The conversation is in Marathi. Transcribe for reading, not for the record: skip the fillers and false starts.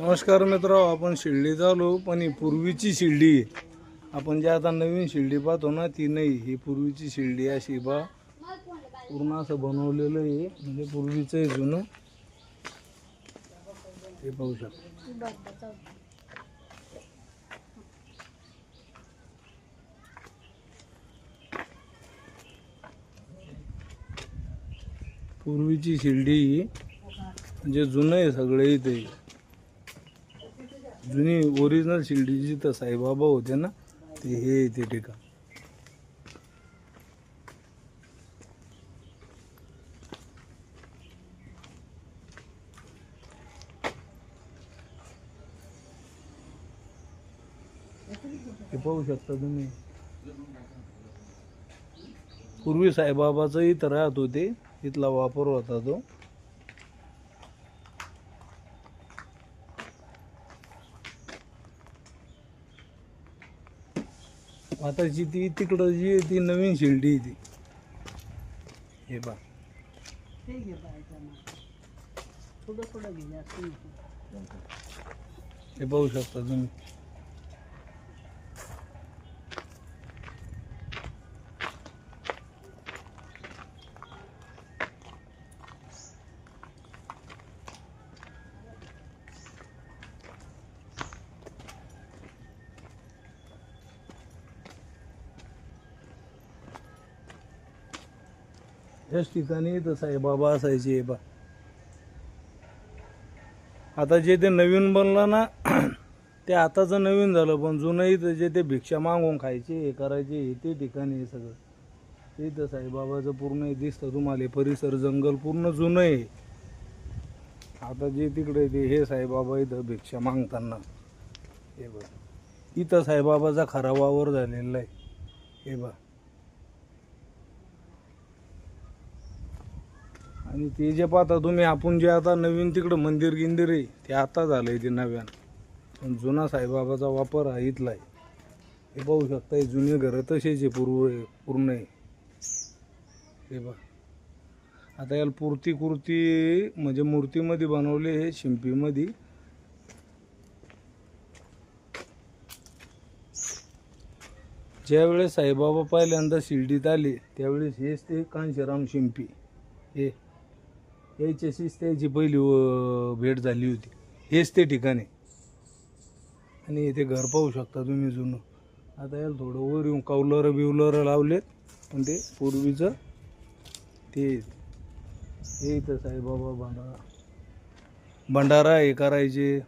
नमस्कार मित्र, आपण शिर्डीत आलो, पण ही पूर्वीची शिर्डी आहे. आपण जे आता नवीन शिर्डी पाहतो ना ती नाही, ही पूर्वीची शिर्डी अशी बा पूर्ण असं बनवलेलं आहे, म्हणजे पूर्वीचं आहे जुनं. हे पाहू शकता. पूर्वीची शिर्डी म्हणजे जुनं आहे सगळं इथे. जुनी ओरिजिनल शिर्डीची तर साईबाबा होते ना, ते हे ते ठिकाण. हे पाहू शकता तुम्ही. पूर्वी साईबाबाचं इथं राहत होते, इथला वापर होता तो. आताची ती तिकडं जी ती नवीन शिर्डी ती हे पा. हे पाहू शकता तुम्ही. याच ठिकाणी तर साईबाबा असायचे. हे पा, आता जे ते नवीन बनलं ना ते आताचं नवीन झालं, पण जुनंही तर जे ते भिक्षा मागून खायचे हे करायचे हे ते ठिकाणी हे सगळं ते तर साईबाबाचं पूर्ण हे दिसतं तुम्हाला. परिसर जंगल पूर्ण जुनं आहे. आता जे तिकडे ते हे साईबाबा इथं भिक्षा मागताना हे बघ, इथं साईबाबाचा खरा वावर झालेला आहे. हे बघ, आणि ते जे पाहता तुम्ही आपण जे आता नवीन तिकडं मंदिर गिंदिर आहे ते आता झालंय ते नव्यान, पण जुना साईबाबाचा वापर हा इथला आहे. हे पाहू शकता, हे जुने घरं तसेच आहे, पूर्ण आहे. हे बघ, आता याला कुर्ती म्हणजे मूर्तीमध्ये बनवले, हे शिंपीमध्ये. ज्यावेळेस साईबाबा पहिल्यांदा शिर्डीत आले त्यावेळेस हेच ते कांशीराम शिंपी हे याच्याशीच त्याची पहिली भेट झाली होती. हेच ते ठिकाणी. आणि इथे घर पाहू शकता तुम्ही जुनं. आता याला थोडं वर येऊन कौलर बिवलर लावलेत, पण ते पूर्वीचं ते हे इथं साईबाबा भंडारा हे करायचे.